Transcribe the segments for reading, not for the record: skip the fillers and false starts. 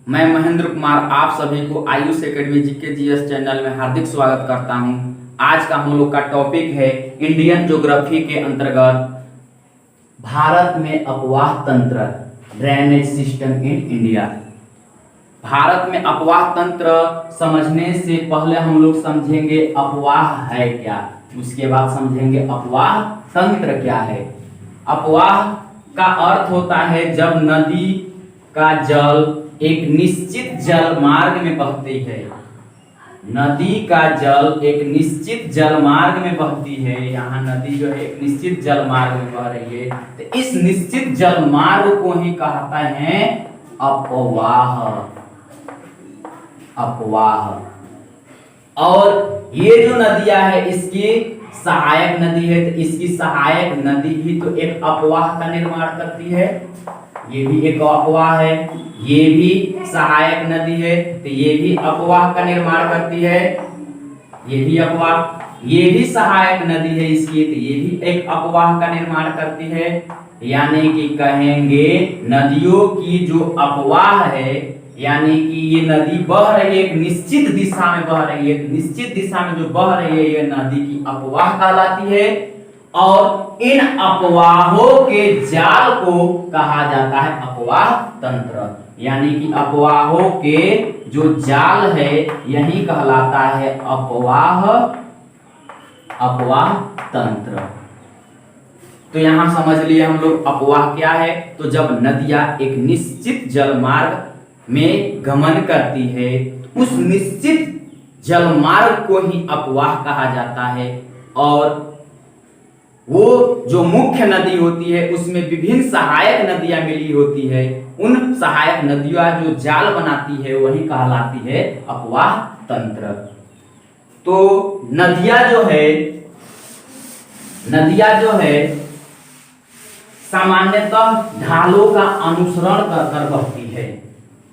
मैं महेंद्र कुमार आप सभी को Ayush academy GK GS channel में हार्दिक स्वागत करता हूं। आज का हम लोग का टॉपिक है इंडियन ज्योग्राफी के अंतर्गत भारत में अपवाह तंत्र, drainage system in India. Bharat में अपवाह तंत्र समझने से पहले हम लोग समझेंगे अपवाह है क्या, उसके बाद समझेंगे अपवाह तंत्र क्या है। अपवाह का अर्थ होता है जब नदी का जल एक निश्चित जल मार्ग में बहती है। नदी का जल एक निश्चित जल मार्ग में बहती है। यहाँ नदी जो है एक निश्चित जल मार्ग में बह रही है, तो इस निश्चित जल मार्ग को ही कहता है अपवाह। अपवाह। और ये जो नदियां है इसकी सहायक नदी है, तो इसकी सहायक नदी ही तो एक अपवाह का निर्माण करती है। ये भी एक अपवाह है, ये भी सहायक नदी है, तो ये भी अपवाह का निर्माण करती है। ये भी अपवाह, ये भी सहायक नदी है इसकी, तो ये भी एक अपवाह का निर्माण करती है। यानी कि कहेंगे नदियों की जो अपवाह है, यानी कि ये नदी बह रही है एक निश्चित दिशा में बह रही है, निश्चित दिशा में जो बह रही है ये नदी की अपवाह कहलाती है। और इन अपवाहों के जाल को कहा जाता है अपवाह तंत्र। यानी कि अपवाहों के जो जाल है यही कहलाता है अपवाह तंत्र। तो यहां समझ लिए हम लोग अपवाह क्या है। तो जब नदियां एक निश्चित जल मार्ग में गमन करती है, उस निश्चित जल मार्ग को ही अपवाह कहा जाता है। और वो जो मुख्य नदी होती है उसमें विभिन्न सहायक नदियां मिली होती है, उन सहायक नदियां जो जाल बनाती है वही कहलाती है अपवाह तंत्र। तो नदियां जो है सामान्यतः ढालों का अनुसरण कर बहती है।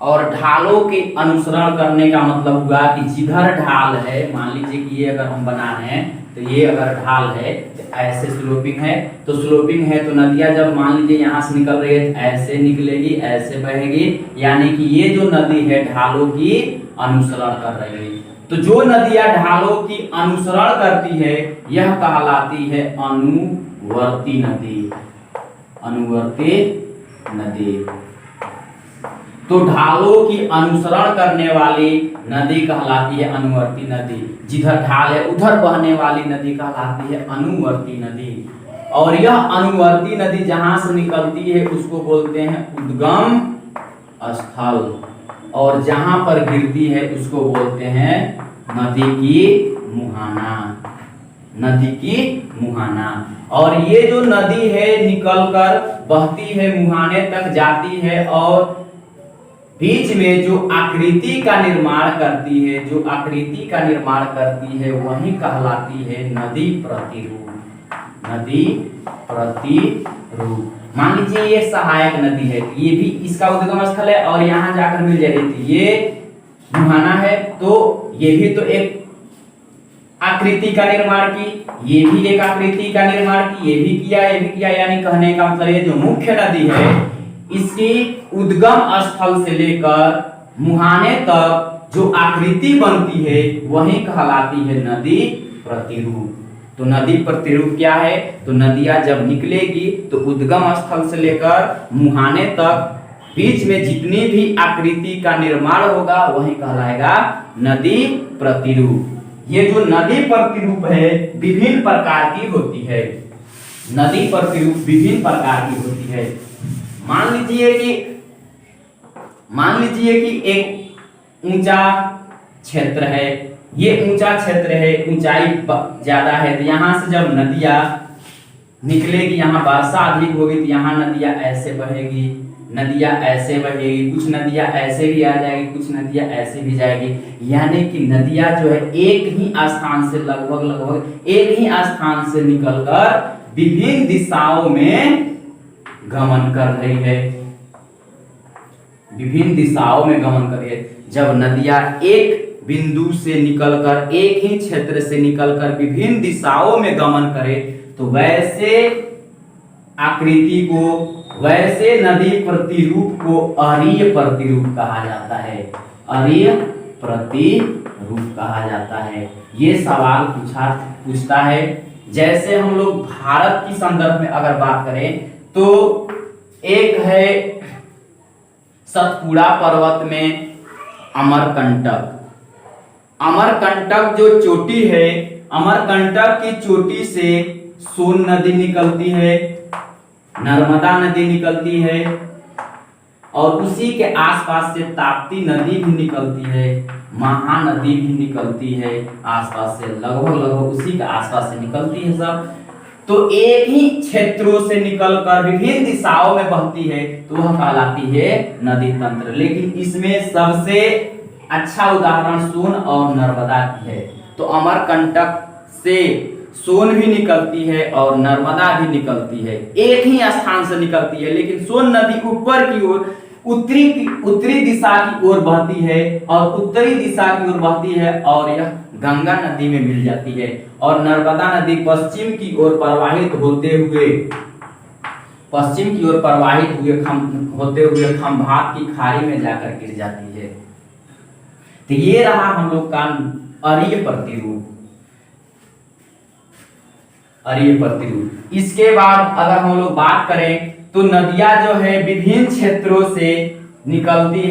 और ढालों के अनुसरण करने का मतलब हुआ कि जिधर ढाल है, मान लीजिए कि ये अगर हम बना रहे हैं तो ये अगर ढाल है तो ऐसे स्लोपिंग है, तो स्लोपिंग है तो नदियां जब मान लीजिए यहाँ से निकल रही है तो ऐसे निकलेगी, ऐसे बहेगी। यानी कि ये जो नदी है ढालों की अनुसरण कर रही है। तो जो नदियां ढालों की अनुसरण करती है यह कहलाती है अनुवर्ती नदी। अनुवर्ती नदी। तो ढालों की अनुसरण करने वाली नदी कहलाती है अनुवर्ती नदी। जिधर ढाल है उधर बहने वाली नदी कहलाती है अनुवर्ती नदी। और यह अनुवर्ती नदी जहां से निकलती है उसको बोलते हैं उद्गम स्थल, और जहां पर गिरती है उसको बोलते हैं नदी की मुहाना। नदी की मुहाना। और ये जो नदी है निकलकर बहती है, मुहाने तक जाती है और बीच में जो आकृति का निर्माण करती है, जो आकृति का निर्माण करती है वही कहलाती है नदी प्रतिरूप। नदी प्रतिरूप। मान लीजिए ये सहायक नदी है, ये भी इसका उद्गम स्थल है और यहाँ जाकर मिल जाएगी, तो ये मुहाना है, तो ये भी तो एक आकृति का निर्माण की, ये भी एक आकृति का निर्माण की, ये भी किया, ये भी किया। यानी कहने का मतलब ये जो मुख्य नदी है इसकी उद्गम स्थल से लेकर मुहाने तक जो आकृति बनती है वही कहलाती है नदी प्रतिरूप। तो नदी प्रतिरूप क्या है, तो नदियां जब निकलेगी तो उद्गम स्थल से लेकर मुहाने तक बीच में जितनी भी आकृति का निर्माण होगा वही कहलाएगा नदी प्रतिरूप। ये जो नदी प्रतिरूप है विभिन्न प्रकार की होती है। नदी प्रतिरूप विभिन्न प्रकार की होती है। मान लीजिए कि एक ऊंचा क्षेत्र है, ये ऊंचा क्षेत्र है, ऊंचाई ज्यादा है, तो यहाँ से जब नदियां निकलेगी, यहाँ वर्षा अधिक होगी तो यहाँ नदियां ऐसे बहेगी, नदियां ऐसे बहेगी, कुछ नदियां ऐसे भी आ जाएगी, कुछ नदियां ऐसे भी जाएगी। यानी कि नदियां जो है एक ही स्थान से लगभग एक ही स्थान से निकलकर विभिन्न दिशाओं में गमन कर रही है, विभिन्न दिशाओं में गमन कर रही है। जब नदियां एक बिंदु से निकलकर, एक ही क्षेत्र से निकलकर विभिन्न दिशाओं में गमन करे तो वैसे आकृति को वैसे नदी प्रतिरूप को अरीय प्रतिरूप कहा जाता है। अरीय प्रतिरूप कहा जाता है। ये सवाल पूछता है। जैसे हम लोग भारत की संदर्भ में अगर बात करें तो एक है सतपुड़ा पर्वत में अमरकंटक। अमरकंटक जो चोटी है, अमरकंटक की चोटी से सोन नदी निकलती है, नर्मदा नदी निकलती है और उसी के आसपास से ताप्ती नदी भी निकलती है, महानदी भी निकलती है, आसपास से लगभग उसी के आसपास से निकलती है सब। तो एक ही क्षेत्रों से निकलकर विभिन्न दिशाओं में बहती है तो वह कहलाती है नदी तंत्र। लेकिन इसमें सबसे अच्छा उदाहरण सोन और नर्मदा की है। तो अमरकंटक से सोन भी निकलती है और नर्मदा भी निकलती है, एक ही स्थान से निकलती है। लेकिन सोन नदी ऊपर की ओर उत्तरी दिशा की ओर बहती है और उत्तरी दिशा की ओर बहती है और यह गंगा नदी में मिल जाती है। और नर्मदा नदी पश्चिम की ओर प्रवाहित होते हुए खंभात की खाड़ी में जाकर गिर जाती है। तो ये रहा हम लोग का अरीय प्रतिरूप। इसके बाद अगर हम लोग बात करें तो नदियां जो है विभिन्न क्षेत्रों से निकलती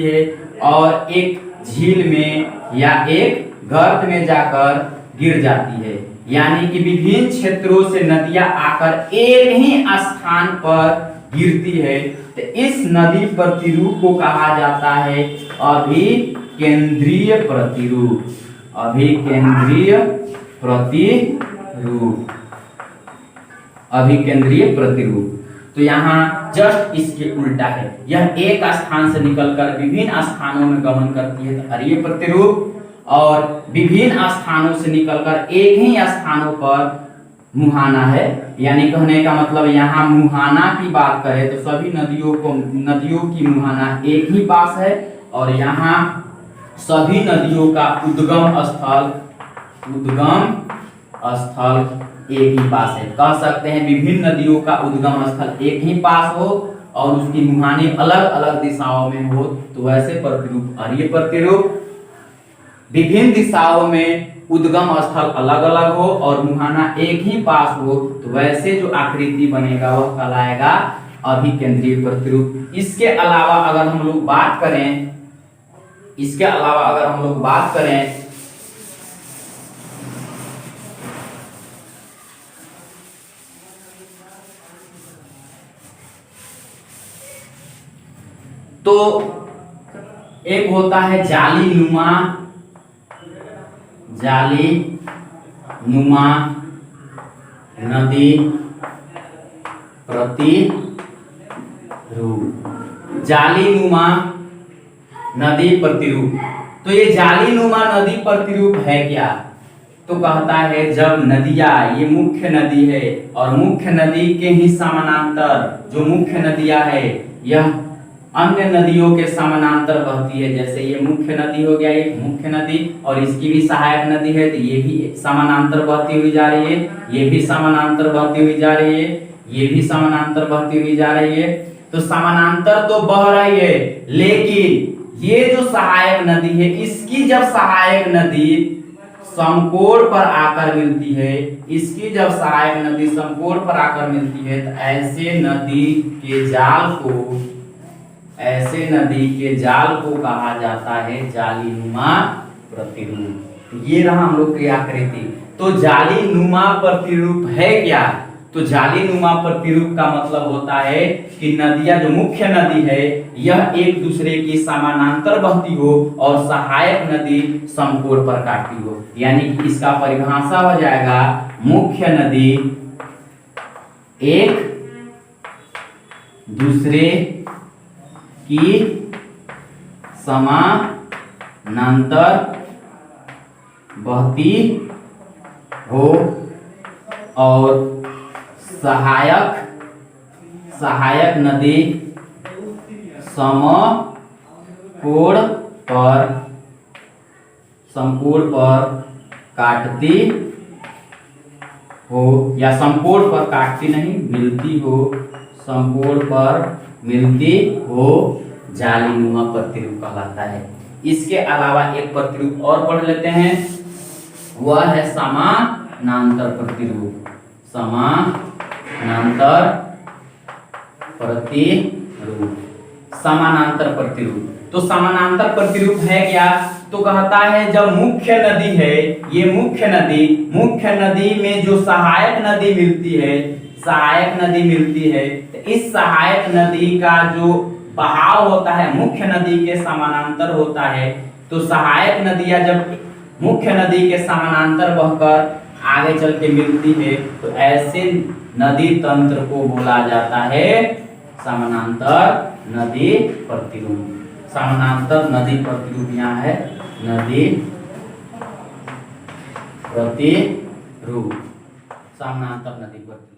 है और एक झील में या एक गर्त में जाकर गिर जाती है। यानी कि विभिन्न क्षेत्रों से नदियां आकर एक ही स्थान पर गिरती है। तो इस नदी प्रतिरूप को कहा जाता है अभिकेंद्रीय प्रतिरूप। तो यहाँ जस्ट इसके उल्टा है। यह एक स्थान से निकलकर विभिन्न स्थानों में गमन करती है तो अरीय प्रतिरूप, और विभिन्न स्थानों से निकलकर एक ही स्थानों पर मुहाना है। यानी कहने का मतलब यहाँ मुहाना की बात करें तो सभी नदियों की मुहाना एक ही पास है और यहाँ सभी नदियों का उद्गम स्थल एक ही पास है। कह सकते हैं विभिन्न नदियों का उद्गम स्थल एक ही पास हो और उसकी मुहाने अलग अलग दिशाओं में हो तो वैसे प्रतिरूप अरीय प्रतिरूप। विभिन्न दिशाओं में उद्गम स्थल अलग अलग हो और मुहाना एक ही पास हो तो वैसे जो आकृति बनेगा वह कहलाएगा अभिकेंद्रीय प्रतिरूप। इसके अलावा अगर हम लोग बात करें तो एक होता है जाली नुमा नदी प्रतिरूप। जालीनुमा नदी प्रतिरूप। तो ये जालीनुमा नदी प्रतिरूप है क्या? तो कहता है जब नदियां, ये मुख्य नदी है और मुख्य नदी के ही समानांतर जो मुख्य नदियां है यह अन्य नदियों के समानांतर बहती है। जैसे ये मुख्य नदी हो गया, एक मुख्य नदी, और इसकी भी सहायक नदी है तो ये भी समानांतर बहती हुई जा रही है, ये भी समानांतर बहती हुई जा रही है, ये भी समानांतर बहती हुई जा रही है। तो समानांतर तो बह रही है, लेकिन ये जो सहायक नदी है इसकी जब सहायक नदी समकोण पर आकर मिलती है, इसकी जब सहायक नदी समकोण पर आकर मिलती है तो ऐसे नदी के जाल को कहा जाता है जालीनुमा प्रतिरूप। ये रहा हम लोग की आकृति। तो जालीनुमा प्रतिरूप है क्या? तो जालीनुमा प्रतिरूप का मतलब होता है कि नदियां, जो मुख्य नदी है यह एक दूसरे की समानांतर बहती हो और सहायक नदी समकोण पर काटती हो। यानी कि इसका परिभाषा हो जाएगा मुख्य नदी एक दूसरे की समानांतर बहती हो और सहायक नदी समकोण पर हो या समकोण पर काटती नहीं, मिलती हो, समकोण पर मिलती हो जालीनुमा प्रतिरूप कहलाता है। इसके अलावा एक प्रतिरूप और पढ़ लेते हैं, वह है समानांतर प्रतिरूप। समानांतर प्रतिरूप, समानांतर प्रतिरूप। तो समानांतर प्रतिरूप है क्या? तो कहता है जब मुख्य नदी है, ये मुख्य नदी में जो सहायक नदी मिलती है, सहायक नदी मिलती है, तो इस सहायक नदी का जो बहाव होता है मुख्य नदी के समानांतर होता है। तो सहायक नदियां जब मुख्य नदी के समानांतर बहकर आगे चल के मिलती है, तो ऐसे नदी तंत्र को बोला जाता है समानांतर नदी प्रतिरूप। समानांतर नदी प्रतिरूप यहाँ है, नदी प्रतिरूप, समानांतर नदी प्रतिरूप।